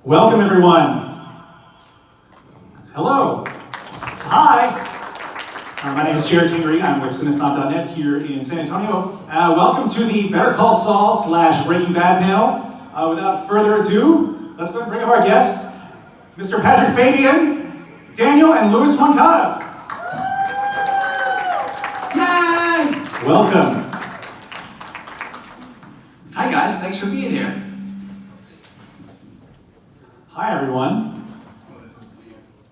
Welcome, everyone. Hello. Hi. My name is Jared Kingery. I'm with Cinestomp.net here in San Antonio. Welcome to the Better Call Saul / Breaking Bad panel. Without further ado, let's go and bring up our guests, Mr. Patrick Fabian, Daniel, and Luis Moncada. Yay! Welcome. Hi guys, thanks for being here. Hi everyone.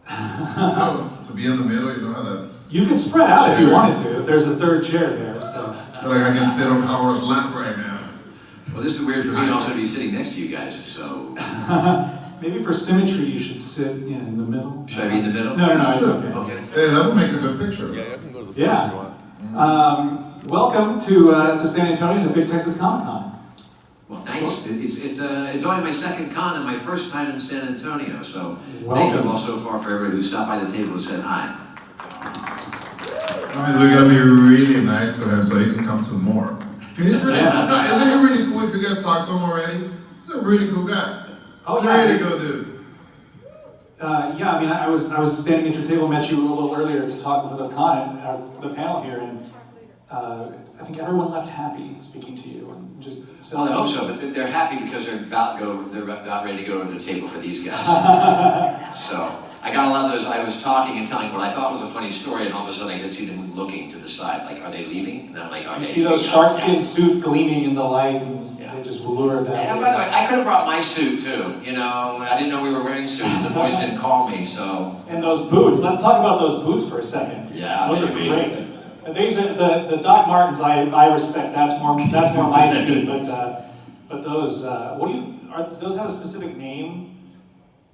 To be in the middle, you know how that... You can spread out if you wanted to. There's a third chair there, so... I feel like I can sit on Howard's lap right now. Well, this is weird for me also to be sitting next to you guys, so... Maybe for symmetry you should sit in the middle. Should I be in the middle? No, it's okay. Okay. Hey, that would make a good picture. Yeah, I can go to the front if you want. Welcome to San Antonio to Big Texas Comic-Con. Well, thanks. It's only my second con and my first time in San Antonio, so Welcome. thank you all so far for everybody who stopped by the table and said hi. I mean, we're gonna be really nice to him so he can come to more. He's really nice. Isn't he really cool if you guys talk to him already? He's a really cool guy. Oh yeah. Really good dude. Yeah, I mean, I was standing at your table, met you a little earlier to talk with the panel here, and I think everyone left happy speaking to you and just. Well, I hope so, but they're happy because they're about ready to go to the table for these guys. So I got a lot of those. I was talking and telling what I thought was a funny story, and all of a sudden I could see them looking to the side, like, are they leaving? And I'm like, okay. You see those sharkskin suits gleaming in the light, and they just lure that. And by the way, I could have brought my suit too. You know, I didn't know we were wearing suits. The boys didn't call me, so. And those boots. Let's talk about those boots for a second. Yeah, those are maybe. great. These are the Doc Martens. I respect. That's more my speed. But those those have a specific name?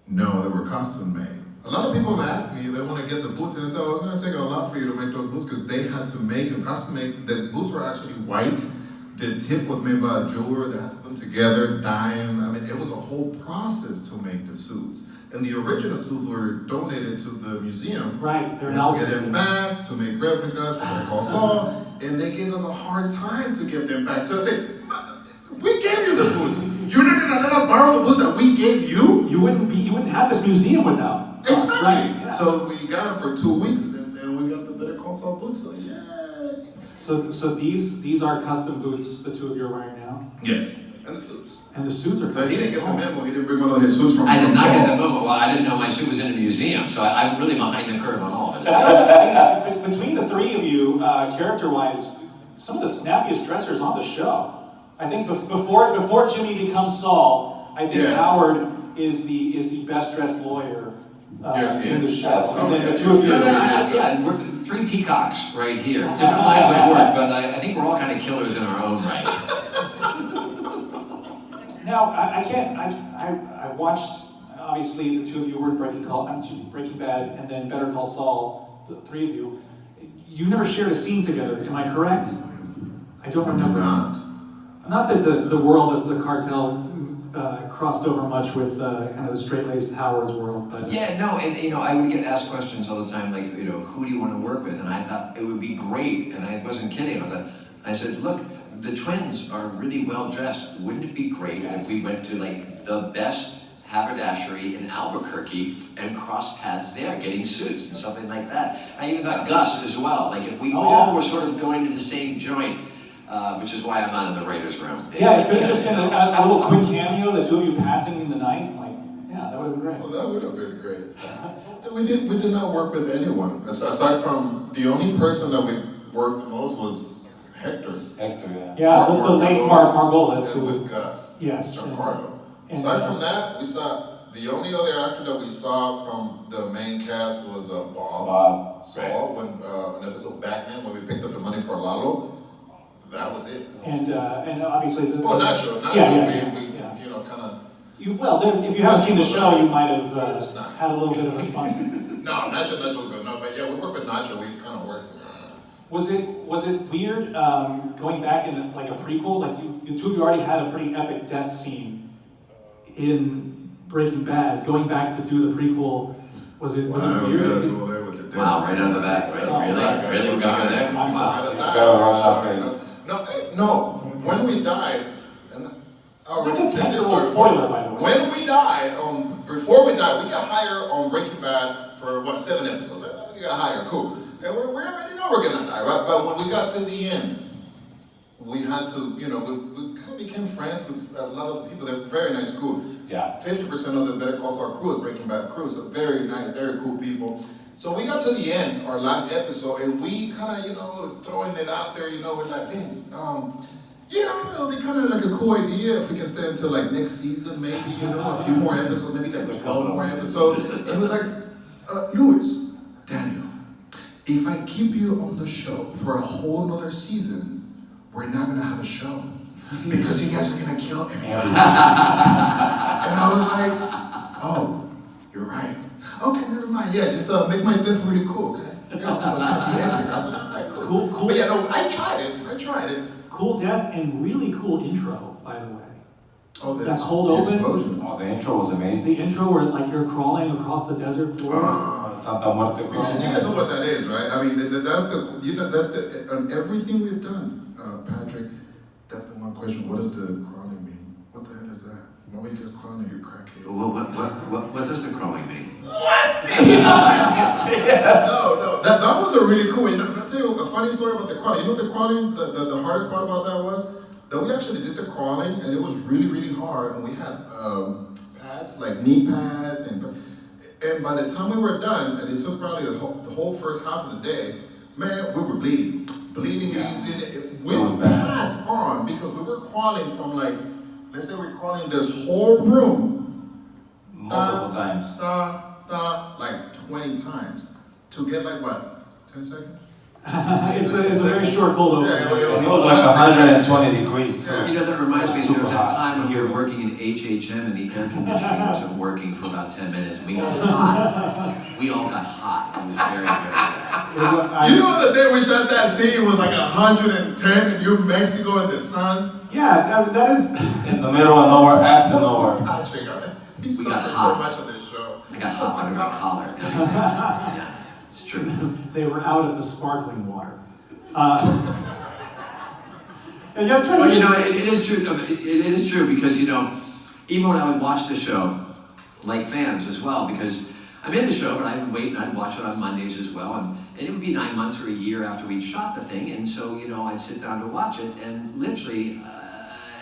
No, they were custom made. A lot of people have asked me, they want to get the boots, and it's like, oh, it's going to take a lot for you to make those boots because they had to make them custom made. The boots were actually white. The tip was made by a jeweler that had to put them together, dye them. I mean, it was a whole process to make the suits. And the original suits were donated to the museum. Right, they're we had to get them back to make replicas for Call Saul, and they gave us a hard time to get them back. So I said, we gave you the boots. You're not gonna let us borrow the boots that we gave you? You wouldn't have this museum without. Exactly. Right, yeah. So we got them for 2 weeks, and we got the Better Call Saul boots. So yay! So these are custom boots the two of you are wearing now. Yes. And the suits. And the suits are. So he didn't get the memo. He didn't bring one of his suits from. I did not Saul. get the memo. Well, I didn't know my suit was in a museum, so I'm really behind the curve on all of it. Between the three of you, character-wise, some of the snappiest dressers on the show. I think before Jimmy becomes Saul, I think Howard is the best dressed lawyer in the show. And then the two of you. Yeah, we're three peacocks right here. Different lines of work, but I think we're all kind of killers in our own right. Now, I've watched, obviously, the two of you were in Breaking Bad, and then Better Call Saul, the three of you. You never shared a scene together, am I correct? I don't remember. Not that the world of the cartel crossed over much with kind of the straight-laced Howard's world, but... Yeah, no, and I would get asked questions all the time, like, who do you want to work with? And I thought it would be great, and I wasn't kidding. I said, look, the twins are really well dressed. Wouldn't it be great if we went to like the best haberdashery in Albuquerque and crossed paths there, getting suits and something like that? I even thought Gus as well. Like if we all were sort of going to the same joint, which is why I'm not in the writer's room. Yeah, it could have just been a little quick cameo, the two of you passing in the night. Like, yeah, that would have been great. Well, that would have been great. We did not work with anyone aside from the only person that we worked the most was Hector, yeah. The late Margolis. With Gus. Yes. Giancarlo. Aside from that, we saw, the only other actor that we saw from the main cast was Bob Saul, when an episode Batman, when we picked up the money for Lalo. That was it. And obviously... Nacho, we kind of... Well, if you haven't seen the show, you might have had a little bit of responsibility. No, Nacho was good. No, but yeah, we worked with Nacho. We kind of worked... Was it weird going back in like a prequel? Like you two of you already had a pretty epic death scene in Breaking Bad. Going back to do the prequel, was it weird? We gotta go there with the death. Wow, right on the back, right? Really? We're gonna go there? No, when we died, and that's a technical spoiler, by the way. when we died, before we died, we got hired on Breaking Bad for 7 episodes. We got hired, cool. And we already know we're gonna die, right? But when we got to the end, we had to, we kind of became friends with a lot of the people. They're very nice crew. Yeah. 50% of the Better Call Saul crew is Breaking Bad crew, so very nice, very cool people. So we got to the end, our last episode, and we kind of, throwing it out there, we're like, Vince, it'll be kind of like a cool idea if we can stay until like next season, maybe, a few more episodes, maybe like 12 more episodes. It was like, Luis, Daniel, if I keep you on the show for a whole nother season, we're not gonna have a show because you guys are gonna kill everybody. And I was like, oh, you're right. Okay, never mind. Yeah, just make my death really cool, okay? Yeah, it's gonna be epic. I was like, all right, cool. Cool. But yeah, no, I tried it. Cool death and really cool intro, by the way. Oh, that cold open. Explosion. Oh, the intro was amazing. The intro where like you're crawling across the desert floor. Santa Muerte. Because you guys know what that is, right? I mean, that's the on everything we've done, Patrick. That's the one question. What does the crawling mean? What the hell is that? Why are you guys crawling? You crackheads. Well, what does the crawling mean? No, that was a really cool. I'll tell you a funny story about the crawling. You know what the crawling? The hardest part about that was that we actually did the crawling, and it was really, really hard. And we had pads, like knee pads, and by the time we were done, and it took probably the whole first half of the day, man, we were bleeding with pads on because we were crawling from like, let's say we're crawling this whole room multiple times, like 20 times to get like what, 10 seconds? It's a very short cold open. Yeah, it was like 120 degrees. Yeah. That reminds me, there was that Super time when we were working in HHM and the air conditioning wasn't working for about 10 minutes and we got hot. We all got hot. It was very, very bad. You know the day we shot that scene was like 110 in New Mexico in the sun? Yeah, that is... In the middle of nowhere, after nowhere. Patrick, he We got suffered so hot. much on this show. I got hot under my collar. Yeah, it's true. They were out of the sparkling water. And that's right. Well, it is true. It is true because, even when I would watch the show, like fans as well, because I'm in the show, but I would wait and I'd watch it on Mondays as well. And it would be 9 months or a year after we'd shot the thing. And so, I'd sit down to watch it. And literally,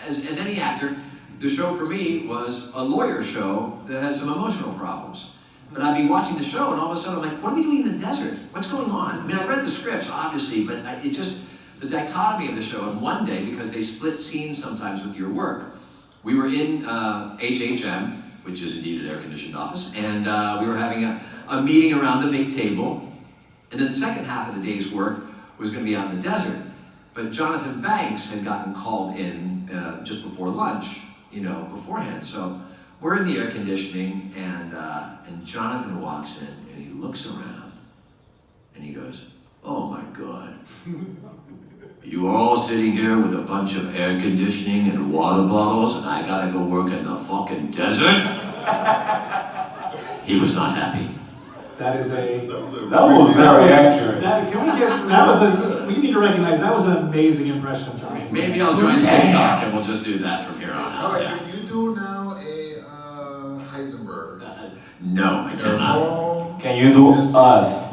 as any actor, the show for me was a lawyer show that has some emotional problems. But I'd be watching the show, and all of a sudden I'm like, what are we doing in the desert? What's going on? I mean, I read the scripts, obviously, but the dichotomy of the show. And one day, because they split scenes sometimes with your work, we were in HHM, which is indeed an air-conditioned office, and we were having a meeting around the big table. And then the second half of the day's work was going to be out in the desert. But Jonathan Banks had gotten called in just before lunch, beforehand. So we're in the air conditioning, and Jonathan walks in, and he looks around, and he goes, oh my God. You are all sitting here with a bunch of air conditioning and water bottles, and I gotta go work in the fucking desert? He was not happy. That is That was very accurate. We need to recognize that was an amazing impression of Johnny. Maybe I'll join TikTok and we'll just do that from here on out. All right, Yeah. can you do now a Heisenberg? No, I cannot. Can you do us?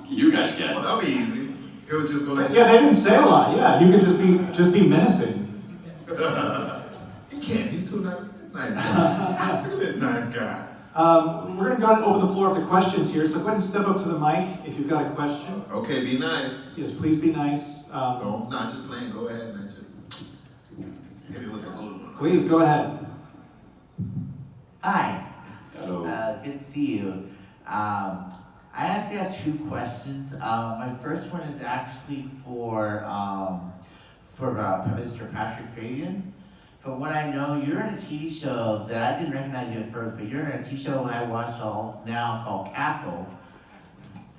You guys get Well, it. that'll be easy. He'll just go like Yeah, they didn't say a lot. Yeah, you could just be menacing. He can't. He's too nice guy. Look at this nice guy. We're going to go ahead and open the floor up to questions here. So go ahead and step up to the mic if you've got a question. Okay, be nice. Yes, please be nice. No, not just playing. Go ahead, man. Just hit me with the good one. Please go ahead. Hi. Hello. Good to see you. I actually have 2 questions. My first one is actually for Mr. Patrick Fabian. From what I know, you're in a TV show that I didn't recognize you at first, but you're in a TV show I watch all now called Castle.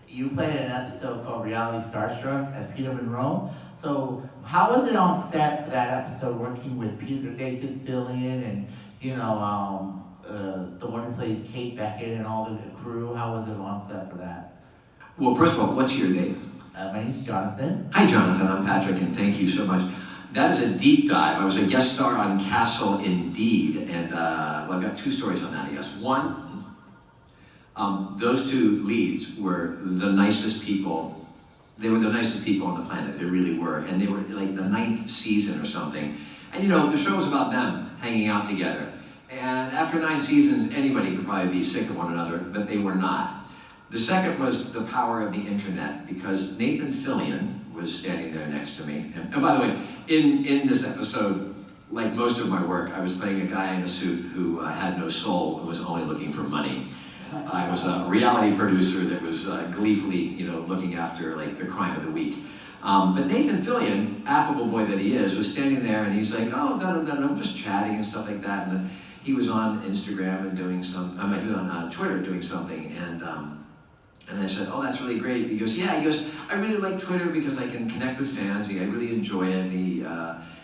You played in an episode called Reality Starstruck as Peter Monroe. So how was it on set for that episode, working with Peter Fillion and the one who plays Kate Beckett and all the crew? How was it on set for that? Well, first of all, what's your name? My name's Jonathan. Hi, Jonathan. I'm Patrick, and thank you so much. That is a deep dive. I was a guest star on Castle Indeed, and well, I've got two stories on that, I guess. One, those two leads were the nicest people. They were the nicest people on the planet. They really were, and they were like the 9th season or something. And you know, the show was about them hanging out together. And after 9 seasons, anybody could probably be sick of one another, but they were not. The second was the power of the internet, because Nathan Fillion was standing there next to me. And by the way, in this episode, like most of my work, I was playing a guy in a suit who had no soul and was only looking for money. I was a reality producer that was gleefully, you know, looking after like the crime of the week. But Nathan Fillion, affable boy that he is, was standing there and he's like, oh, I'm just chatting and stuff like that. And he was on Instagram and doing some, he was on Twitter doing something. And I said, oh, that's really great. He goes, yeah. He goes, I really like Twitter because I can connect with fans. I really enjoy it. And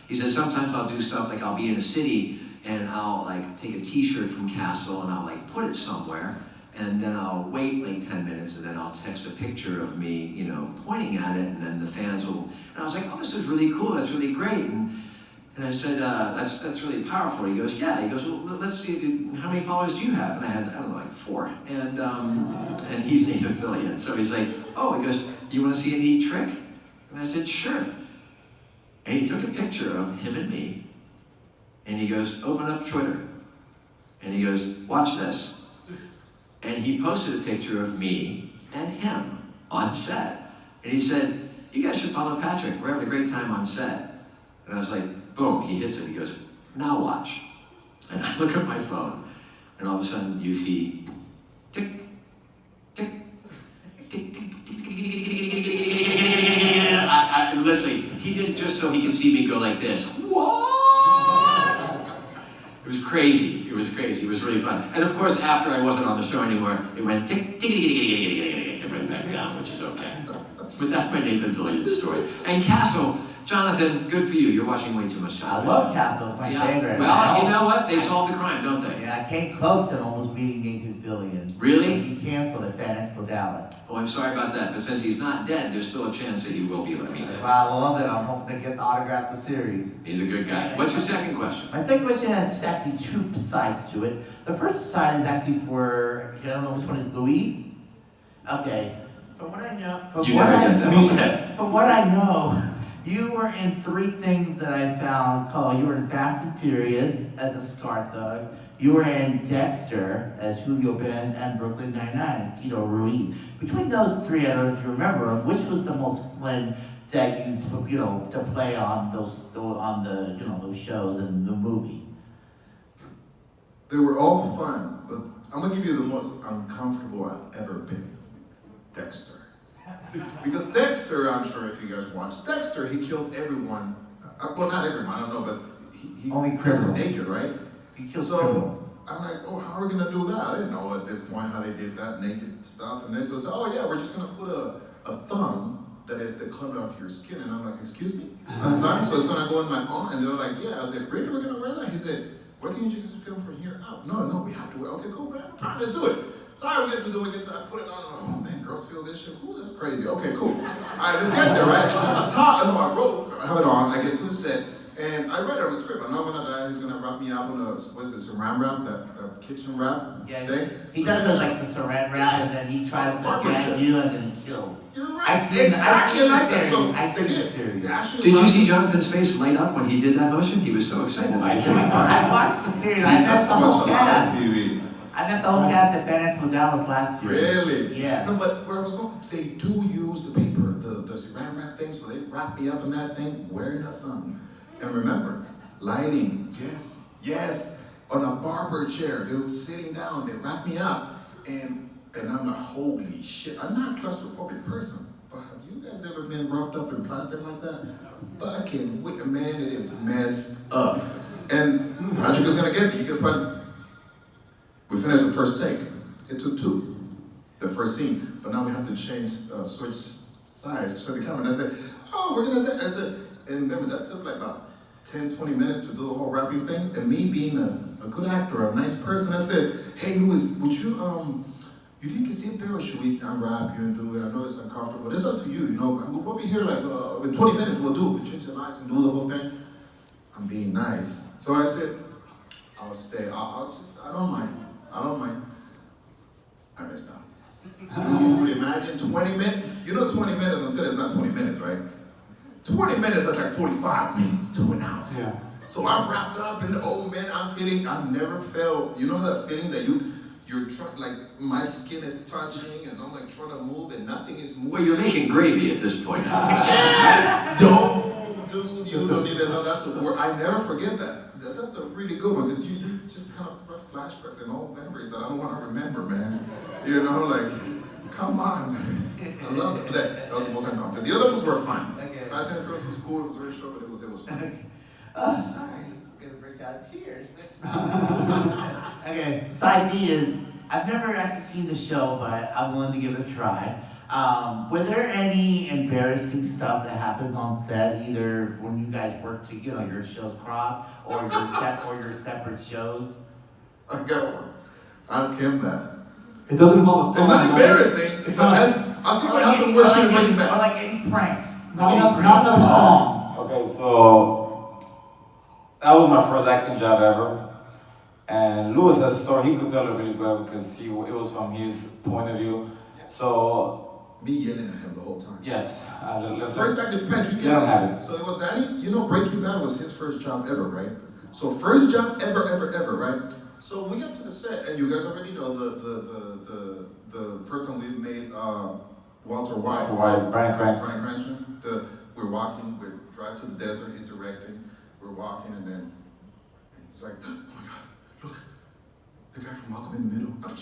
he says, sometimes I'll do stuff like I'll be in a city and I'll like take a t-shirt from Castle and I'll like put it somewhere. And then I'll wait like 10 minutes and then I'll text a picture of me, you know, pointing at it, and then the fans will, and I was like, oh, this is really cool, that's really great. And I said, that's really powerful. He goes, yeah. He goes, well, let's see, how many followers do you have? And I had, I don't know, like 4. And he's Nathan Fillion. So he's like, oh, he goes, you want to see a neat trick? And I said, sure. And he took a picture of him and me. And he goes, open up Twitter. And he goes, watch this. And he posted a picture of me and him on set. And he said, you guys should follow Patrick. We're having a great time on set. And I was like, boom, he hits it. He goes, now watch. And I look at my phone, and all of a sudden you see tick, tick, tick, tick, tick, tick, I literally, he did it just so he could see me go like this. What? It was crazy. It was crazy. It was really fun. And of course, after I wasn't on the show anymore, it went tick, tick, tick, tick, tick, tick, right back down, which is okay. But that's my Nathan Fillion story. And Castle, Jonathan, good for you. You're watching way too much television. I love Castle. It's my favorite. Well, you know what? They solved the crime, don't they? Yeah, I came close to almost beating Nathan Fillion. Really? He canceled at Fan Expo Dallas. Oh, I'm sorry about that. But since he's not dead, there's still a chance that he will be able to meet That's him. why I love it. I'm hoping to get the autograph the series. He's a good guy. What's your second question? My second question has actually 2 sides to it. The first side is actually for, I don't know which one is Luis. Okay. From what I know, from what I know, you were in 3 things that I found called, you were in Fast and Furious as a Scar Thug, you were in Dexter as Julio Benz, and Brooklyn Nine-Nine as Tito Ruiz. Between those 3, I don't know if you remember them, which was the most fun that you know, to play on those shows and the movie? They were all fun, but I'm gonna give you the most uncomfortable I've ever been. Dexter. Because Dexter, I'm sure if you guys watch Dexter, he kills everyone. Well, not everyone, I don't know, but he Only gets criminals. naked, right? He kills So criminals. I'm like, oh, how are we gonna do that? I didn't know at this point how they did that naked stuff. And they said, oh yeah, we're just gonna put a thumb that is the color of your skin. And I'm like, excuse me? A thumb? So it's gonna go in my arm. And they're like, yeah. I said, really, we're gonna wear that? He said, why can't you just film from here out? No, we have to wear. Okay, cool, man. Let's do it. So I get to I put it on. Oh man, girls feel this shit. Ooh, that's crazy. Okay, cool. All right, let's get there, right? I have it on. I get to the set, and I read the script. I know I'm gonna die. He's gonna wrap me up on saran wrap, that kitchen wrap thing. He does it like the saran wrap, and then he tries to gag you, and then he kills. You're right. I've seen Exactly like that. So I've they seen the did. theory. They actually Did you wrapped- see Jonathan's face light up when he did that motion? He was so excited about it. I watched the series. I met That's the how whole much I love cast. TV. I met the whole cast at Fan Expo Dallas last year. Really? Yeah. No, but where I was going, they do use the paper, the saran wrap thing, so they wrap me up in that thing, wearing a thumb. And remember, lighting, yes, on a barber chair, dude, sitting down, they wrap me up, and I'm like, holy shit, I'm not a claustrophobic person, but have you guys ever been wrapped up in plastic like that? Fucking, man, it is messed up. And Patrick is gonna get me, he could put. We finished the first take. It took 2, the first scene. But now we have to switch sides, show the camera. And I said, oh, we're gonna say, I said, and remember that took like about 10, 20 minutes to do the whole rapping thing. And me being a good actor, a nice person, I said, hey Luis, would you you think you sit there or should we unwrap you and do it? I know it's uncomfortable. It's up to you, you know. We'll be here like, in 20 minutes we'll do it. We change the lights and do the whole thing. I'm being nice. So I said, I'll stay. I don't mind. I don't mind. I messed up. Dude, imagine 20 minutes. You know 20 minutes on set is not 20 minutes, right? 20 minutes, that's like 45 minutes to an hour. Yeah. So I'm wrapped up in the old man, I never felt, you know that feeling that you're trying, like my skin is touching and I'm like trying to move and nothing is moving. Well, you're making gravy at this point. Yes! Dude, you don't even know that's the word. I never forget that. That's a really good one because you just kind of put flashbacks and old memories that I don't want to remember, man. You know, like, come on. I love it. That was the most uncomfortable. The other ones were fun. Okay. Fast and Furious was cool. It was very short, but it was fun. Oh, sorry, it's gonna bring out tears. Okay, side B is, I've never actually seen the show, but I'm willing to give it a try. Were there any embarrassing stuff that happens on set, either when you guys work together, your shows cross, or your separate shows? I got one. Ask him that. It doesn't involve a It's phone. not embarrassing. It's But not. ask him what happened where she bring Or back. like any pranks. Not another song. Okay, so that was my first acting job ever. And Luis has a story, he could tell it really well because it was from his point of view. So, Me yelling at him the whole time. yes. First acting, Patrick Let him have Fabian. it. So it was Danny. You know, Breaking Bad was his first job ever, right? So first job ever, right? So we got to the set, and you guys already know the first time we made Walter White. Brian Cranston. Bryan Cranston. We're walking, we drive to the desert. He's directing. We're walking, and then he's like, "Oh my God, look, the guy from Malcolm in the Middle." That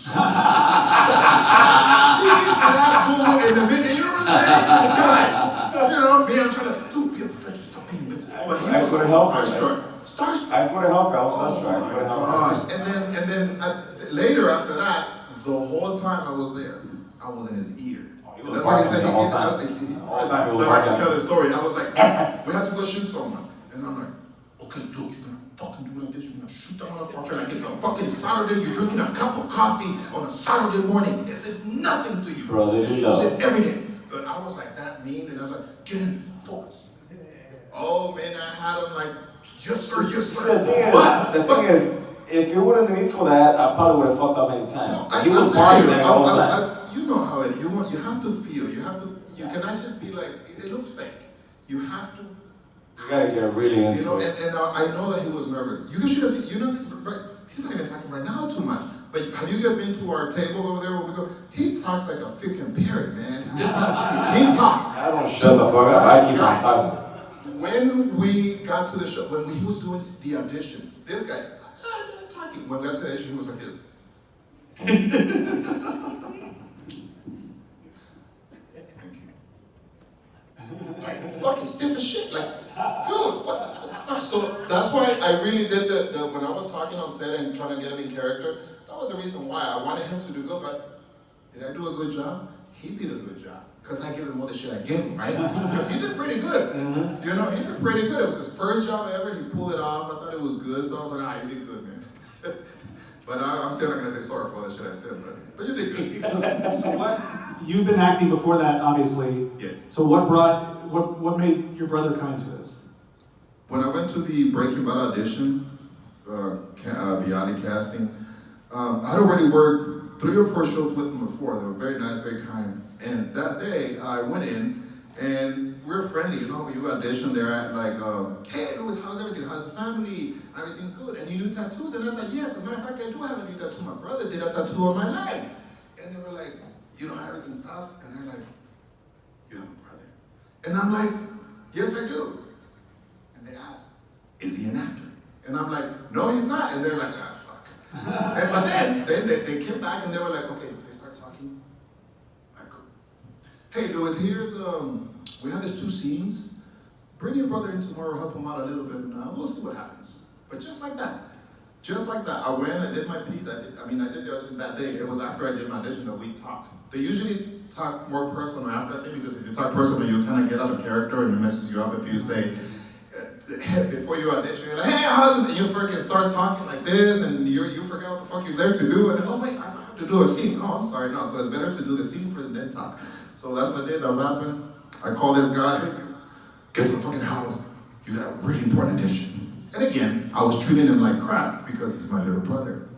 fool in the middle. You know what I'm saying? Guys, you know me. I'm trying to be a professional, stop being busy. But he I was couldn't help it, starstruck. Starstruck. I couldn't help it, I was Oh starstruck. I my couldn't help gosh! And then later after that, the whole time I was there, I was in his ear. he was That's why he barking said the he whole gets time. out. The whole time he was I barking. can tell the story. I was like, we had to go shoot someone, and I'm like, okay, look, you're gonna fucking do like this. You're gonna shoot that motherfucker like it's a fucking Saturday. You're drinking a cup of coffee on a Saturday morning. This is nothing to you. Bro, they You do do that. this every day. But I was like that mean, and I was like, get in, focus. Oh man, I had him like, yes sir, yes sir. The thing is, if it wouldn't have been for that, I probably would have fucked up many times. No, He was barking that whole time. you know how it. You have to feel. You cannot just be like it looks fake. You have to. You gotta get really You into know, it. and I know that he was nervous. You should have seen. You know, right, he's not even talking right now too much. But have you guys been to our tables over there when we go? He talks like a freaking parrot, man. He talks. I don't shut the fuck up, I keep on talking. When we got to the show, when he was doing the audition, this guy talking. When we got to the audition, he was like this. Thank you. Like fucking stiff as shit. Like, dude, what the? That's not. So that's why I really did the when I was talking on set and trying to get him in character. That was the reason why I wanted him to do good. But did I do a good job? He did a good job. Because I gave him all the shit I gave him, right? Because he did pretty good. You know, he did pretty good. It was his first job ever. He pulled it off. I thought it was good. So I was like, you did good, man. But I'm still not going to say sorry for all the shit I said. But you did good. So what? You've been acting before that, obviously. Yes. So what made your brother come into this? When I went to the Breaking Bad audition, Bialy casting, I'd already worked 3 or 4 shows with them before. They were very nice, very kind. And that day, I went in, and we were friendly. You know, when you audition, they're at like, hey, Luis, how's everything? How's the family? Everything's good. And you do tattoos? And I was like, yes, as a matter of fact, I do have a new tattoo. My brother did a tattoo on my leg. And they were like, you know how everything stops? And they're like, you have a brother? And I'm like, yes, I do. And they asked, is he an actor? And I'm like, no, he's not. And they're like, fuck. But then they came back and they were like, okay, they start talking. Like, hey, Luis, here's, we have these 2 scenes. Bring your brother in tomorrow, help him out a little bit, and we'll see what happens. But just like that. Just like that. I went, I did my piece. I did the audition that day. It was after I did my audition that we talked. They usually talk more personal after, I think, because if you talk personal, you kind of get out of character and it messes you up if you say, before you audition, you're like, hey, how's it? And you freaking start talking like this, and you forget what the fuck you're there to do, and then, oh wait, I to do a scene. Oh, I'm sorry, no. So it's better to do the scene first and then talk. So that's what I did. That happened. I called this guy. Get to the fucking house. You got a really important audition. And again, I was treating him like crap because he's my little brother.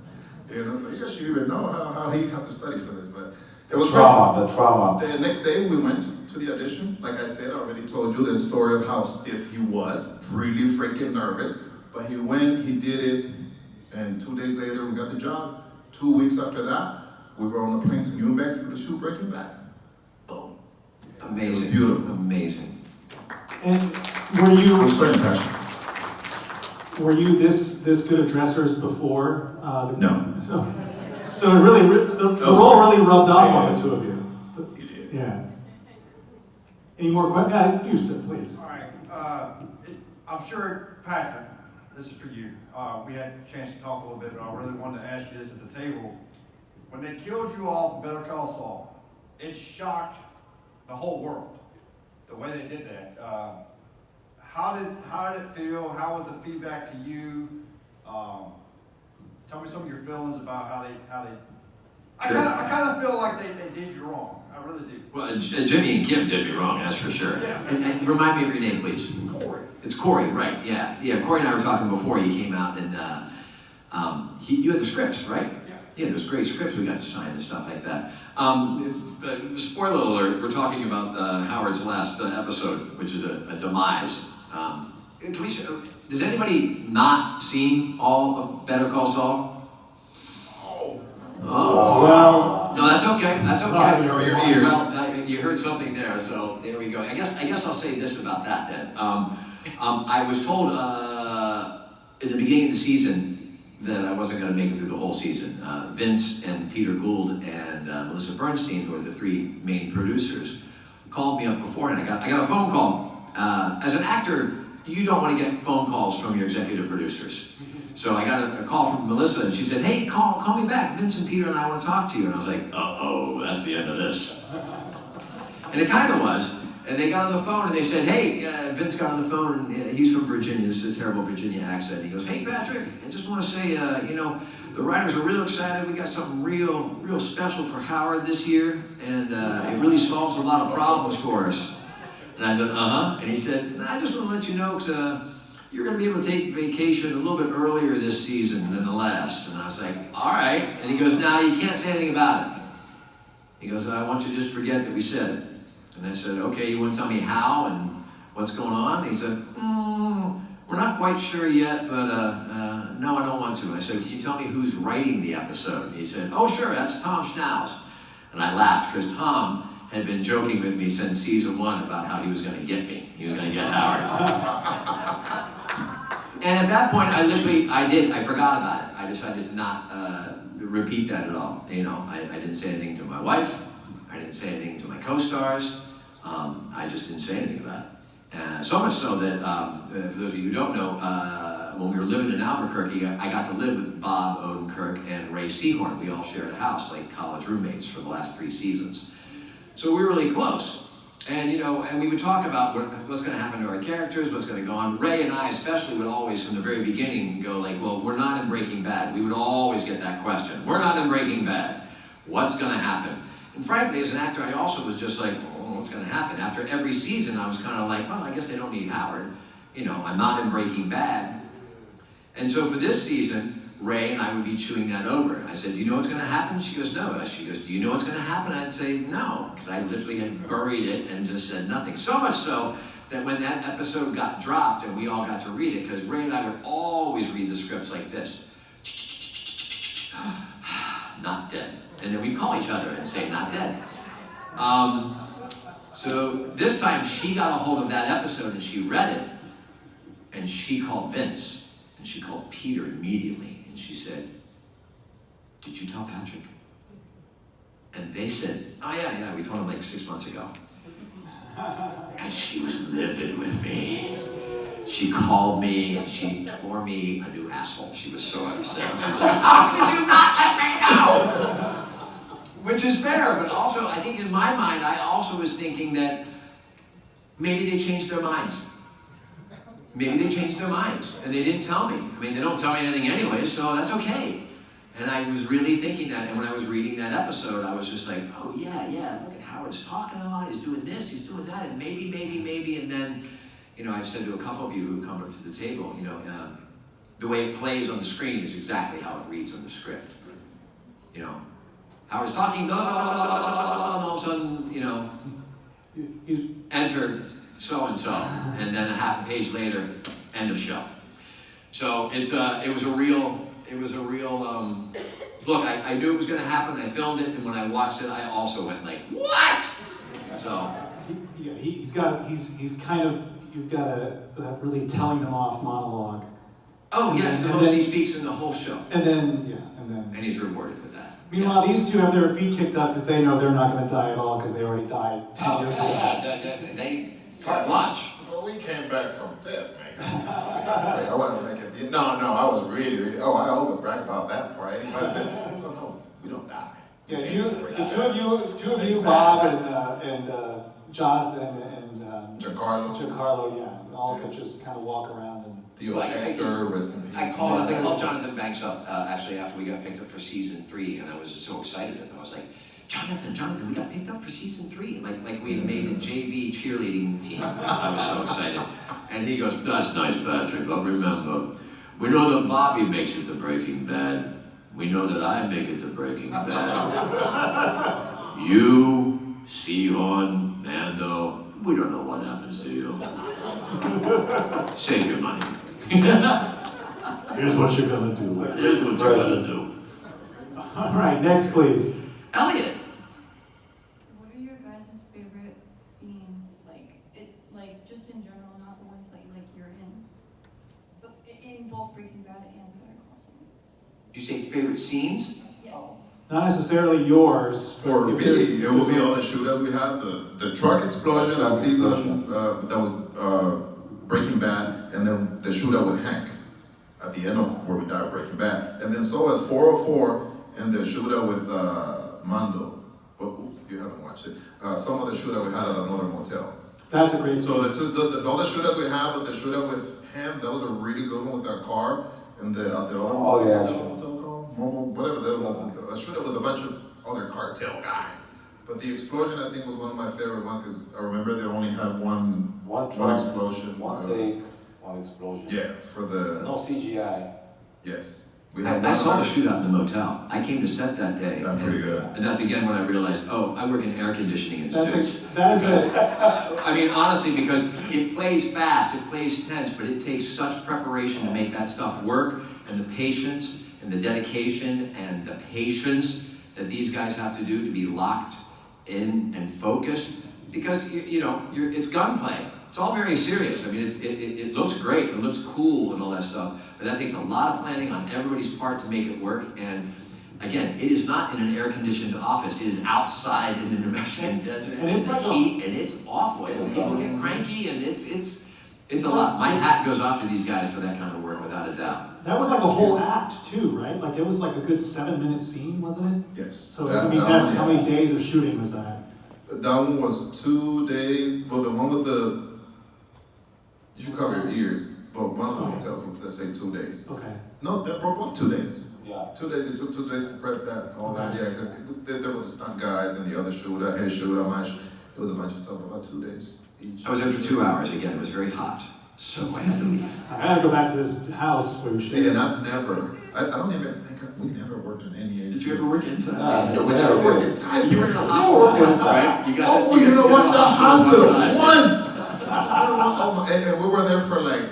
You know, so you should even know how he had to study for this, but it was the trauma. The next day we went to the audition. Like I said, I already told you the story of how stiff he was, really freaking nervous. But he went, he did it, and 2 days later we got the job. 2 weeks after that, we were on a plane to New Mexico to shoot Breaking Bad. Boom. Amazing. It was beautiful. Amazing. And were you I'm sweating passion. were you this good at dressers before? No. So it really the role really rubbed off on the two of you. It did. Yeah. Any more questions? You said, please. All right. I'm sure, Patrick, this is for you. We had a chance to talk a little bit, but I really wanted to ask you this at the table. When they killed you off in Better Call Saul, it shocked the whole world, the way they did that. How did it feel? How was the feedback to you? Tell me some of your feelings about how they. Sure. I kind of feel like they did you wrong. I really do. Well, Jimmy and Kim did me wrong, that's for sure. Yeah. And remind me of your name, please. Corey. It's Corey, right? Yeah. Corey and I were talking before he came out, and you had the scripts, right? Yeah, those great scripts we got to sign and stuff like that. Spoiler alert: we're talking about Howard's last episode, which is a demise. Can we? Does anybody not seen all of Better Call Saul? Oh. Well, No, that's okay. That's okay. Sorry. Cover your ears. Well, you heard something there, so there we go. I guess I'll say this about that then. I was told in the beginning of the season that I wasn't going to make it through the whole season. Vince and Peter Gould and Melissa Bernstein, who are the three main producers, called me up before, and I got a phone call. As an actor, you don't want to get phone calls from your executive producers. So I got a call from Melissa, and she said, "Hey, call me back. Vince and Peter and I want to talk to you." And I was like, "Uh-oh, that's the end of this." And it kind of was. And they got on the phone, and they said, "Hey," Vince got on the phone, and he's from Virginia. This is a terrible Virginia accent. He goes, "Hey, Patrick, I just want to say, the writers are real excited. We got something real special for Howard this year, and it really solves a lot of problems for us." And I said, "Uh-huh." And he said, "I just want to let you know, because you're going to be able to take vacation a little bit earlier this season than the last." And I was like, "All right." And he goes, "Now, you can't say anything about it." He goes, "I want you to just forget that we said it." And I said, "Okay, you want to tell me how and what's going on?" And he said, "We're not quite sure yet, but no, I don't want to." And I said, "Can you tell me who's writing the episode?" And he said, "Oh, sure, that's Tom Schnauz." And I laughed because Tom had been joking with me since season 1 about how he was going to get me. He was going to get Howard. And at that point, I forgot about it. I decided to not repeat that at all. I didn't say anything to my wife. I didn't say anything to my co-stars. I just didn't say anything about it. So much so that, for those of you who don't know, when we were living in Albuquerque, I got to live with Bob Odenkirk and Ray Seahorn. We all shared a house, like college roommates for the last 3 seasons. So we were really close. And and we would talk about what's going to happen to our characters, what's going to go on. Ray and I especially would always, from the very beginning, go like, "Well, we're not in Breaking Bad." We would always get that question. "We're not in Breaking Bad. What's going to happen?" And frankly, as an actor, I also was just like, "Oh, what's going to happen?" After every season, I was kind of like, "Well, I guess they don't need Howard. I'm not in Breaking Bad." And so for this season, Ray and I would be chewing that over. I said, "Do you know what's going to happen?" She goes, "No." She goes, "Do you know what's going to happen?" I'd say, "No," because I literally had buried it and just said nothing. So much so that when that episode got dropped and we all got to read it, because Ray and I would always read the scripts like this. "Not dead." And then we'd call each other and say, "Not dead." So this time she got a hold of that episode and she read it, and she called Vince, and she called Peter immediately. She said, "Did you tell Patrick?" And they said, "Oh, yeah, we told him like 6 months ago." And she was livid with me. She called me and she tore me a new asshole. She was so upset. She was like, "How could you not let me know?" Which is fair, but also I think in my mind, I also was thinking that maybe they changed their minds. Maybe they changed their minds, and they didn't tell me. I mean, they don't tell me anything anyway, so that's okay. And I was really thinking that, and when I was reading that episode, I was just like, oh yeah, look at Howard's talking a lot, he's doing this, he's doing that, and maybe, and then, I've said to a couple of you who've come up to the table, the way it plays on the screen is exactly how it reads on the script. Howard's talking, blah, blah, blah, blah, blah, blah, and all of a sudden, He's enter so-and-so, and then a half a page later, end of show. So it was a real, look, I knew it was gonna happen, I filmed it, and when I watched it, I also went like, what? So. he's kind of, you've got a really telling them off monologue. Oh yes, the most he speaks in the whole show. And then. And he's rewarded with that. Meanwhile, these two have their feet kicked up because they know they're not going to die at all because they already died 10 years ago. They carte lunch. Well, we came back from theft, man. I wanted to make it. No, I was really. Oh, I always brag about that part. Anybody said, no, we don't die. Yeah, the two of you, Bob and Jonathan and Giancarlo, yeah, all could just kind of walk around and. The actor, rest in peace. I called Jonathan Banks up actually after we got picked up for season 3, and I was so excited. And I was like, Jonathan, we got picked up for season 3. Like we had made the JV cheerleading team. I was so excited. And he goes, that's nice, Patrick, but remember, we know that Bobby makes it to Breaking Bad. We know that I make it to Breaking Bad. You, Seahorn, Mando, we don't know what happens to you. Save your money. Here's what you're gonna do. Here's what you're gonna do. All right, next please. Elliot. What are your guys' favorite scenes? Like just in general, not the ones that you're in. But in both Breaking Bad and Better Call Saul. You say favorite scenes? Yeah. Not necessarily yours. For me, it will be all the shootouts we had. The truck explosion that season, that was Breaking Bad, and then the shootout with Hank at the end of where we died, Breaking Bad. And then so as 404 and the shootout with Mando. But oops, you haven't watched it. Some of the shootout we had at another motel. That's a great So all the shootouts we have, but the shootout with him, that was a really good one with that car. And the other motel called? Momo, whatever, a shootout with a bunch of other cartel guys. But the explosion, I think, was one of my favorite ones because I remember they only had one explosion. One take, one explosion. Yeah, for the... No CGI. Yes. I saw the shootout in the motel. I came to set that day. That's pretty good. And that's again when I realized, I work in air conditioning and suits. That is it. I mean, honestly, because it plays fast, it plays tense, but it takes such preparation to make that stuff work, and the patience, and the dedication, and the patience that these guys have to do to be locked in and focused, because it's gunplay. It's all very serious. I mean, it looks great, it looks cool and all that stuff, but that takes a lot of planning on everybody's part to make it work. And again, it is not in an air-conditioned office. It is outside in the New Mexican desert, and it's the like heat, and it's awful. And people get cranky, and it's a lot. My hat goes off to these guys for that kind of work, without a doubt. That was like a whole act too, right? Like it was like a good 7-minute scene, wasn't it? Yes. So that's how many days of shooting was that? That one was 2 days. Well, the one with you should cover your ears, but one of the hotels was, let's say, 2 days. Okay. No, they were both 2 days. Yeah. 2 days, it took 2 days to prep that, all that, yeah, because there were the stunt guys and the other shooter, head shooter, it was a bunch of stuff, about 2 days each. I was there for 2 hours. Again, it was very hot, so I had to leave. I gotta go back to this house where we See, and I've never, I don't even think, we never worked in any AC. Did you ever work inside? No, we never worked inside. You were in the hospital once, right? You know what? The hospital once! And we were there for like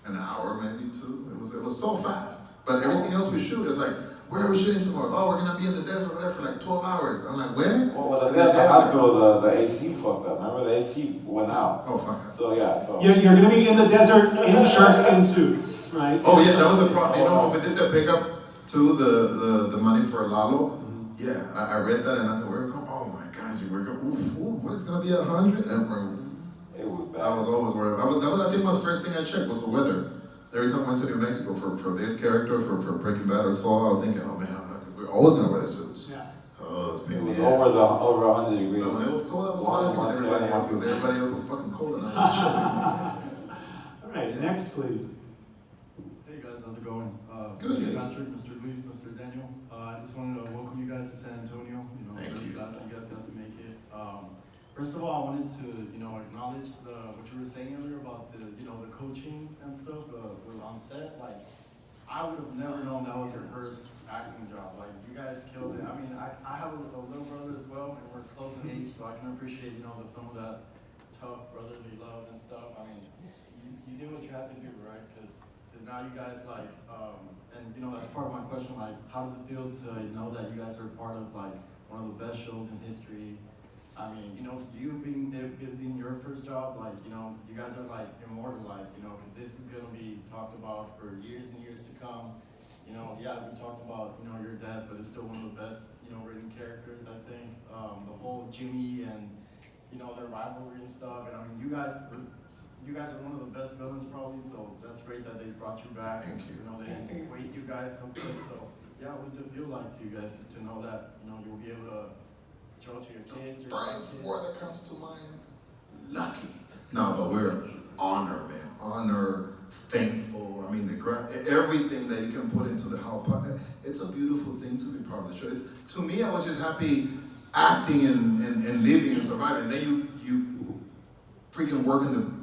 an hour, maybe 2. It was so fast. But everything else we shoot is like, where are we shooting tomorrow? Oh, we're gonna be in the desert over there for like 12 hours. I'm like, where? Well, at the hospital, the AC fucked up. Remember, the AC went out. Oh, fuck. So yeah, so. You're gonna be in the desert in sharkskin suits, right? Oh yeah, that was the problem. You know, when we did the pickup to the money for Lalo, yeah, I read that and I thought, we're going, oh my gosh, we're going, what's gonna be 100? And It was bad. I was always worried. That was, I think, my first thing I checked was the weather. Every time I went to New Mexico for this character, for Breaking Bad or Saul, I was thinking, oh man, we're always gonna wear the suits. Yeah. Oh, it's pain It in was the ass. over 100 degrees. No, when it was cold, I was fine with everybody else, because everybody else was fucking cold and I was chilling. All right, next please. Hey guys, how's it going? Good. Mr. Patrick, Mr. Luis, Mr. Daniel. just wanted to welcome you guys to San Antonio. Thank you. Glad that you guys got to make it. First of all, I wanted to, acknowledge what you were saying earlier about the coaching and stuff was on set. Like, I would have never known that was your first acting job. Like, you guys killed it. I mean, I have a little brother as well, and we're close in age, so I can appreciate, some of that tough brotherly love and stuff. I mean, you did what you had to do, right? Because now you guys, like, that's part of my question, like, how does it feel to know that you guys are part of, like, one of the best shows in history? I mean, you being your first job, like, you guys are, like, immortalized, because this is going to be talked about for years and years to come. Yeah, we talked about, your death, but it's still one of the best, written characters, I think. The whole Jimmy and, their rivalry and stuff, and I mean, you guys are one of the best villains probably, so that's great that they brought you back. Thank you. They didn't waste you guys so quick, so yeah, what does it feel like to you guys to know that, you'll be able to show it to your kids? The first word that comes to mind, lucky. No, but we're honored, man. Honored, thankful. I mean, everything that you can put into the whole part. It's a beautiful thing to be part of the show. To me, I was just happy acting and living and surviving. Then you freaking work in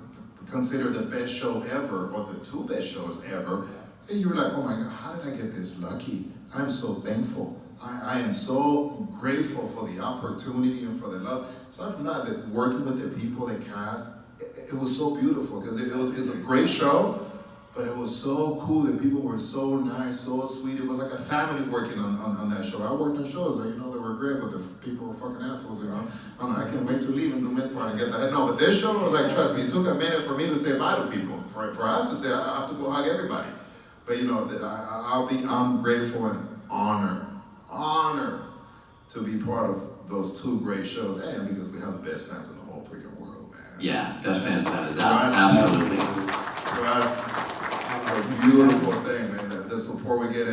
consider the best show ever, or the two best shows ever. And you're like, oh my God, how did I get this lucky? I'm so thankful. I am so grateful for the opportunity and for the love. Aside from that working with the people, the cast, it was so beautiful because it's a great show, but it was so cool that people were so nice, so sweet. It was like a family working on that show. I worked on shows that, they were great, but the people were fucking assholes, I can't wait to leave and do mid-part and get that. No, but this show was like, trust me, it took a minute for me to say bye to people, for us to say, I have to go hug everybody. But I'm grateful and honored to be part of those two great shows, and because we have the best fans in the whole freaking world, man. Yeah, best fans without a doubt. Absolutely. For us, it's a beautiful thing, man. The support we get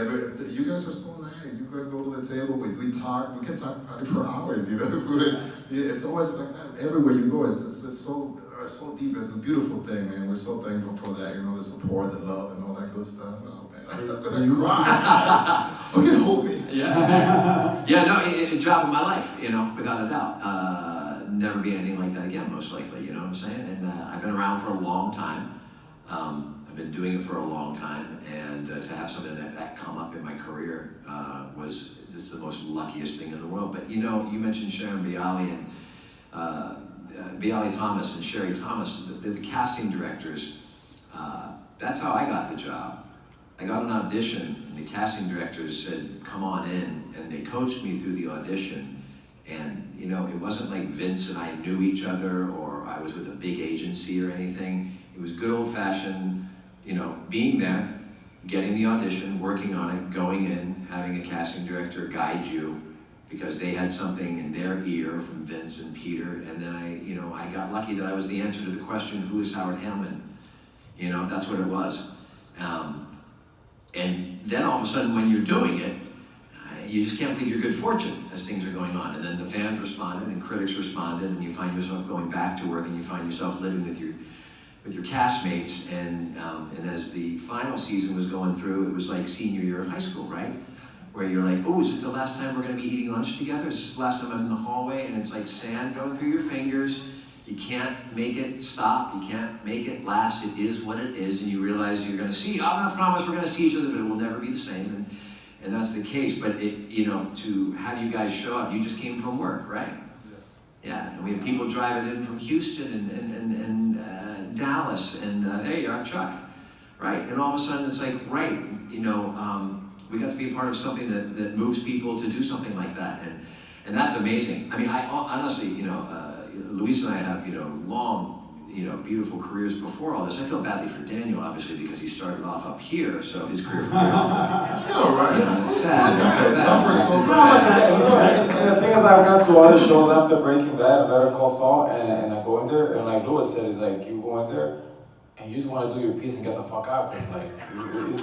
you guys are so nice. You guys go to the table, we talk, we can talk about it for hours, It's always like that. Everywhere you go, it's so deep. It's a beautiful thing, man. We're so thankful for that, the support, the love, and all that good stuff. Oh, man, I'm gonna cry. Okay, hold me. Yeah. Yeah, no, job of my life, without a doubt. Never be anything like that again, most likely, you know what I'm saying? And I've been around for a long time. I've been doing it for a long time, and to have something that come up in my career was just the most luckiest thing in the world. But you mentioned Sharon Bialy and Bialy Thomas and Sherry Thomas, the casting directors. That's how I got the job. I got an audition, and the casting directors said, come on in, and they coached me through the audition. And it wasn't like Vince and I knew each other, or I was with a big agency or anything. It was good old-fashioned, being there, getting the audition, working on it, going in, having a casting director guide you, because they had something in their ear from Vince and Peter. And then I got lucky that I was the answer to the question, who is Howard Hamlin? That's what it was. And then all of a sudden, when you're doing it, you just can't believe your good fortune as things are going on. And then the fans responded and critics responded, and you find yourself going back to work, and you find yourself living with your castmates. And as the final season was going through, it was like senior year of high school, right? Where you're like, oh, is this the last time we're gonna be eating lunch together? Is this the last time I'm in the hallway? And it's like sand going through your fingers. You can't make it stop. You can't make it last. It is what it is. And you realize you're gonna see, I'm gonna promise we're gonna see each other, but it will never be the same. And that's the case. But to have you guys show up, you just came from work, right? Yes. Yeah, and we have people driving in from Houston and Dallas, and hey, I'm Chuck, right? And all of a sudden it's like, right, we got to be a part of something that moves people to do something like that, and that's amazing. I mean, I honestly, Luis and I have, long, beautiful careers before all this. I feel badly for Daniel, obviously, because he started off up here, so his career from here on. Right? It's sad. Guys, suffer so And the thing is, I've gone to other shows after Breaking Bad and Better Call Saul, and I go in there, and like Luis said, it's like, you go in there, and you just want to do your piece and get the fuck out, because like,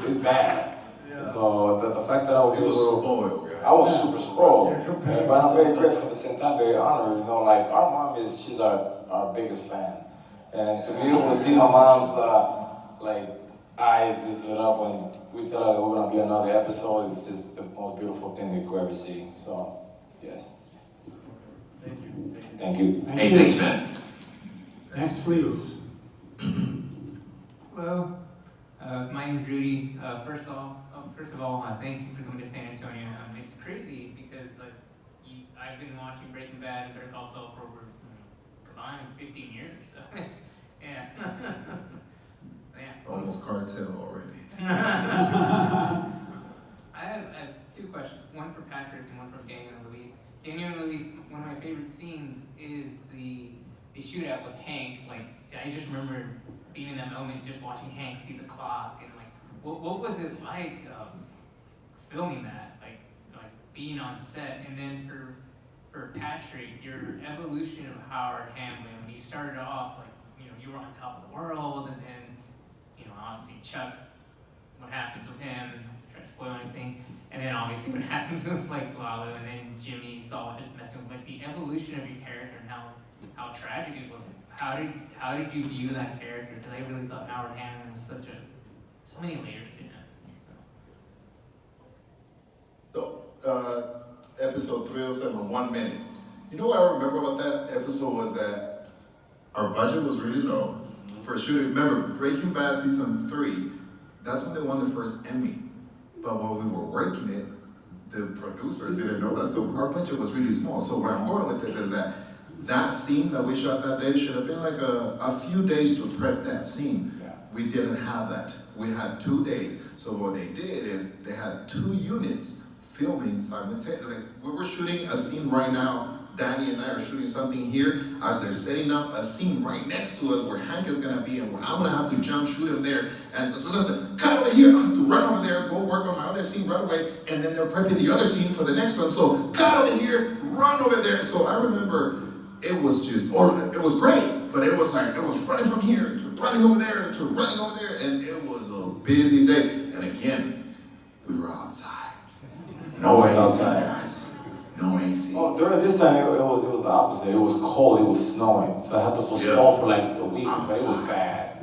it's bad. Yeah. So the fact that I was spoiled. I was super spoiled, but I'm very grateful at the same time, very honored. Like our mom she's our biggest fan, and to be able to see my mom's like eyes just lit up when we tell her that we're gonna be another episode. It's just the most beautiful thing they could ever see. So, yes. Thank you. Thank you. Hey, thanks, man. Next, please. Hello, my name's Rudy. First of all, thank you for coming to San Antonio. It's crazy because I've been watching Breaking Bad and Better Call Saul for over combined 15 years. So it's yeah. So yeah. Almost cartel already. I have two questions. One for Patrick and one for Daniel and Luis. Daniel and Luis, one of my favorite scenes is the shootout with Hank. Like I just remember being in that moment, just watching Hank see the clock, and like, what was it like filming that? Like being on set, and then for Patrick, your evolution of Howard Hamlin when he started off, like you were on top of the world, and then obviously Chuck, what happens with him, and try to spoil anything, and then obviously what happens with like Lalo, and then Jimmy Saul just messing with like the evolution of your character and how tragic it was. How did you view that character? Because I really thought Howard Hamlin was so many layers to him. So, episode 307, 1 minute. You know what I remember about that episode was that our budget was really low for shooting. Remember, Breaking Bad season 3, that's when they won the first Emmy. But while we were working it, the producers didn't know that, so our budget was really small. So where I'm going with this is that scene that we shot that day should have been like a few days to prep that scene. Yeah. We didn't have that. We had 2 days. So what they did is they had 2 units filming simultaneously. Like we were shooting a scene right now. Danny and I are shooting something here as they're setting up a scene right next to us where Hank is gonna be and where I'm gonna have to jump shoot him there. And as soon as I cut over here, I have to run over there, go work on my other scene right away, and then they're prepping the other scene for the next one. So cut over here, run over there. So I remember it was just, it was great, but it was like, it was running from here to running over there to running over there, and it was a busy day. And again, we were outside. No AC, guys. No AC. Oh, during this time, it was the opposite. It was cold, it was snowing. So I had to postpone for like a week, but it was bad.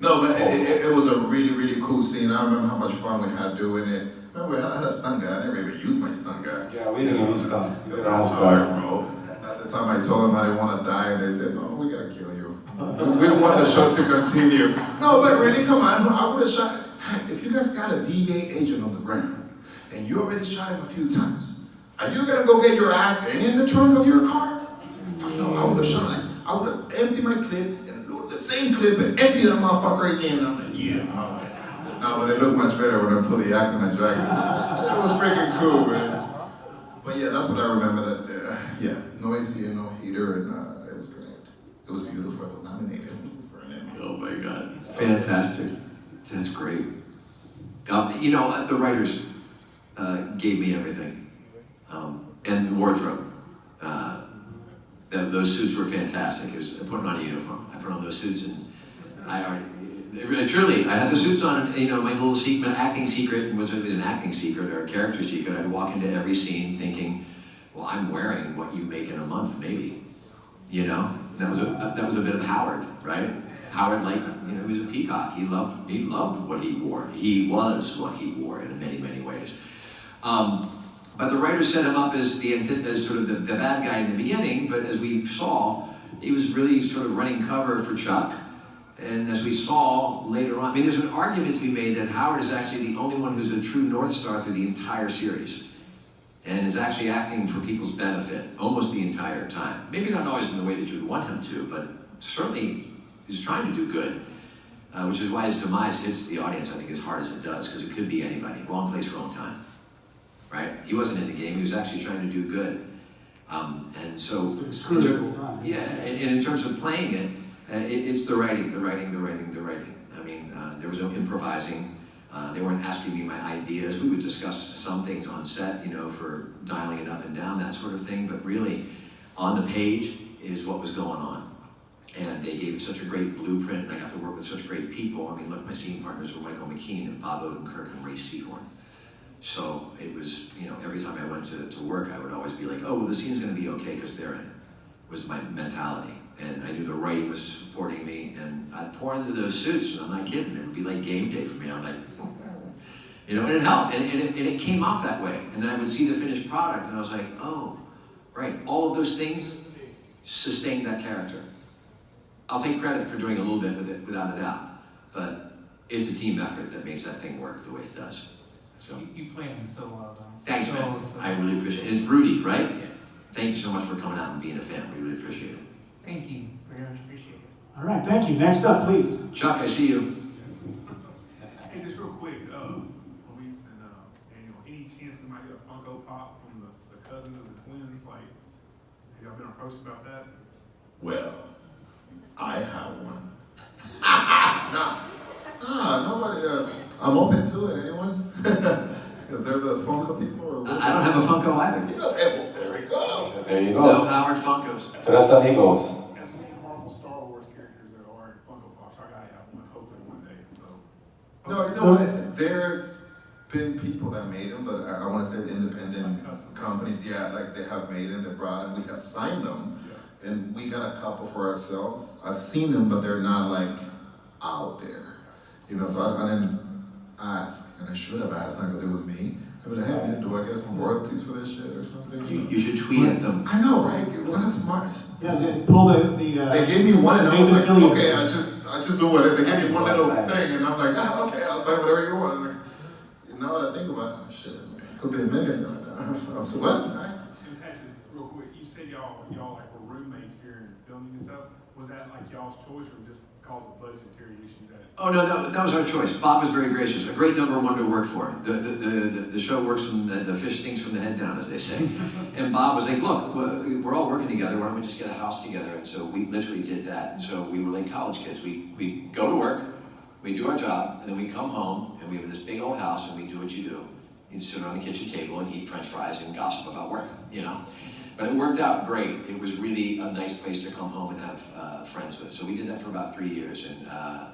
No, but it was a really, really cool scene. I remember how much fun we had doing it. Remember, I had a stunt guy. I never even used my stunt guy. Yeah, we didn't use stunt. That's hard, bro. That's the time I told them I didn't want to die, and they said, no, we gotta kill you. We don't want the show to continue. No, but really, come on. I would have shot. If you guys got a DEA agent on the ground, and you already shot him a few times, are you gonna go get your axe in the trunk of your car? No, I would have shot him. I would have emptied my clip and loaded the same clip and emptied that motherfucker again. And I'm like, yeah, motherfucker. No, but it looked much better when I pulled the axe and I dragged it. It was freaking cool, man. But yeah, that's what I remember. That no AC and no heater, and it was great. It was beautiful. It was nominated for an Emmy. Oh my God, fantastic. That's great. The writers gave me everything. And the wardrobe. Those suits were fantastic. It was putting on a uniform. I put on those suits, and I had the suits on. And, my little secret, acting secret, was an acting secret or a character secret. I'd walk into every scene thinking, well, I'm wearing what you make in a month, maybe. That was a bit of Howard, right? Howard, he was a peacock. He loved what he wore. He was what he wore in many, many ways. But the writers set him up as sort of the bad guy in the beginning, but as we saw, he was really sort of running cover for Chuck. And as we saw later on, there's an argument to be made that Howard is actually the only one who's a true North Star through the entire series. And is actually acting for people's benefit almost the entire time. Maybe not always in the way that you'd want him to, but certainly he's trying to do good. Which is why his demise hits the audience, I think, as hard as it does, because it could be anybody. Wrong place, wrong time. Right? He wasn't in the game, he was actually trying to do good. And so, in terms of playing it, it's the writing. There was no improvising. They weren't asking me my ideas. We would discuss some things on set, for dialing it up and down, that sort of thing. But really, on the page is what was going on. And they gave it such a great blueprint, and I got to work with such great people. Look, my scene partners were Michael McKean and Bob Odenkirk and Ray Seahorn. So it was, every time I went to work, I would always be like, oh, well, the scene's gonna be okay because they're in it, was my mentality. and I knew the writing was supporting me, and I'd pour into those suits, and I'm not kidding, it would be like game day for me. I'm like, you know, and it helped, and it came off that way. And then I would see the finished product, and I was like, oh, right, all of those things sustained that character. I'll take credit for doing a little bit with it, without a doubt, but it's a team effort that makes that thing work the way it does. So You played him so well, though. thanks, So, man. so- I really appreciate it. It's Rudy, right? Yes. Thank you so much for coming out and being a fan. We really appreciate it. Thank you. Very much appreciate it. All right, thank you. Next up, please. Chuck, I see you. Hey, just real quick, Luis and Daniel, any chance we might get a Funko Pop from the cousin of the twins? Like, have y'all been approached about that? Well, I have one. Nobody. I'm open to it. Anyone? Is there the Funko people? Or what? I don't have a Funko either. You know, well, there we go. There you No go. Howard Funkos. Tres amigos. As many Marvel Star Wars characters there are in Funko Pops, I gotta have one, hopefully one day, so. No, you know what? There's been people that made them, but I want to say independent companies, yeah, like they have made them, they brought them, we have signed them, and we got a couple for ourselves. I've seen them, but they're not like out there, you know. So I didn't ask, and I should have asked, not because it was me. I mean, hey, do I get some royalties for this shit or something? You should tweet at them. I know, right? What is smart? Yeah, they pull the They gave me one, and I was like, Nathan Fillion. okay, I just do what they gave me one little thing, and I'm like, okay, I'll say whatever you want. Like, now that I think about it, shit, it could be a million right now. I'm so what? And Patrick, real quick, you said y'all like were roommates during filming and stuff. Was that like y'all's choice or just because of budgetary issues that? Oh no, that was our choice. Bob was very gracious. A great number one to work for. The show works from the fish stinks from the head down, as they say. And Bob was like, look, we're all working together. Why don't we just get a house together? And so we literally did that. And so we were like college kids. We go to work, we do our job, and then we come home and we have this big old house and we do what you do. You sit around the kitchen table and eat French fries and gossip about work, you know. But it worked out great. It was really a nice place to come home and have friends with. So we did that for about 3 years. And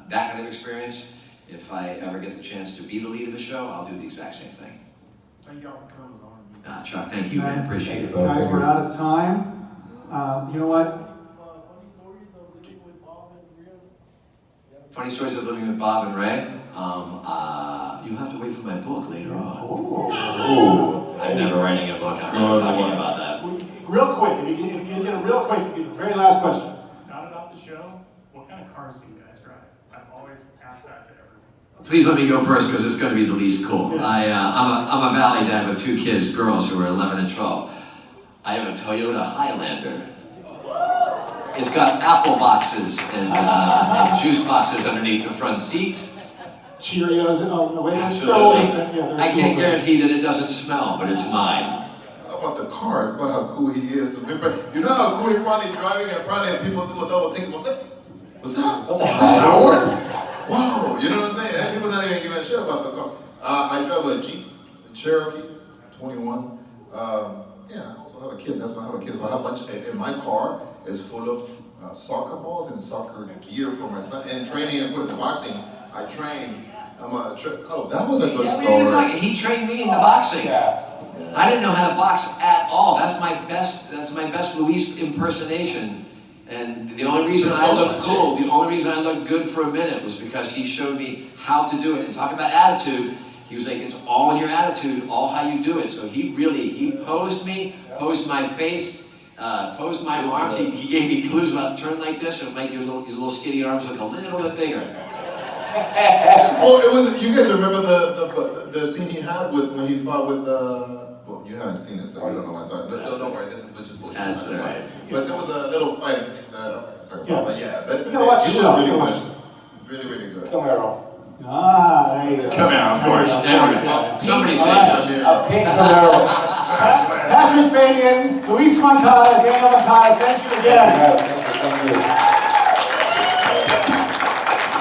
that kind of experience, if I ever get the chance to be the lead of the show, I'll do the exact same thing. Thank y'all for coming. It was an honor. Chuck, thank you, man. Appreciate it. Guys, we're out of time. You know what? Funny stories of living with Bob and Ray. You'll have to wait for my book later on. Ooh. I'm never writing a book. I'm not talking about that. Real quick, if you can get it real quick, it'll be the very last question. Not about the show. What kind of cars do you guys drive? I've always asked that to everyone. Please let me go first because it's going to be the least cool. I'm a valley dad with 2 kids, girls who are 11 and 12. I have a Toyota Highlander. It's got apple boxes and juice boxes underneath the front seat. Cheerios and the way that's Absolutely. I can't guarantee that it doesn't smell, but it's mine. About the car, it's about how cool he is. You know how cool he probably driving and probably people do a double take. What's that Howard? Whoa, you know what I'm saying? And people not even giving a shit about the car. I drive a Jeep Cherokee 21. Yeah, I also have a kid. That's why I have a kid. So I have a bunch. In my car is full of soccer balls and soccer gear for my son. And training and with the boxing, I train. That was a good story. He trained me in the boxing. I didn't know how to box at all. That's my best Luis impersonation. And the only reason I looked cool, the only reason I looked good for a minute was because he showed me how to do it. And talk about attitude, he was like, it's all in your attitude, all how you do it. So he posed me, posed my face, posed my arms. He gave me clues about turn like this and make your little skinny arms look a little bit bigger. Well, it was. You guys remember the scene he had when he fought with well, you haven't seen it, so you don't know what I'm talking about. Don't worry, this is just bullshit. That's all right. But there was a little fight that I'm not talking about. But yeah, watch he the was show. really good. Really, really good. Camaro. There you go. Come here, of course. There we go. Somebody saves us. A pink Camaro. Patrick Fabian, Luis Moncada, Daniel Moncada, thank you again. Yes, thank you.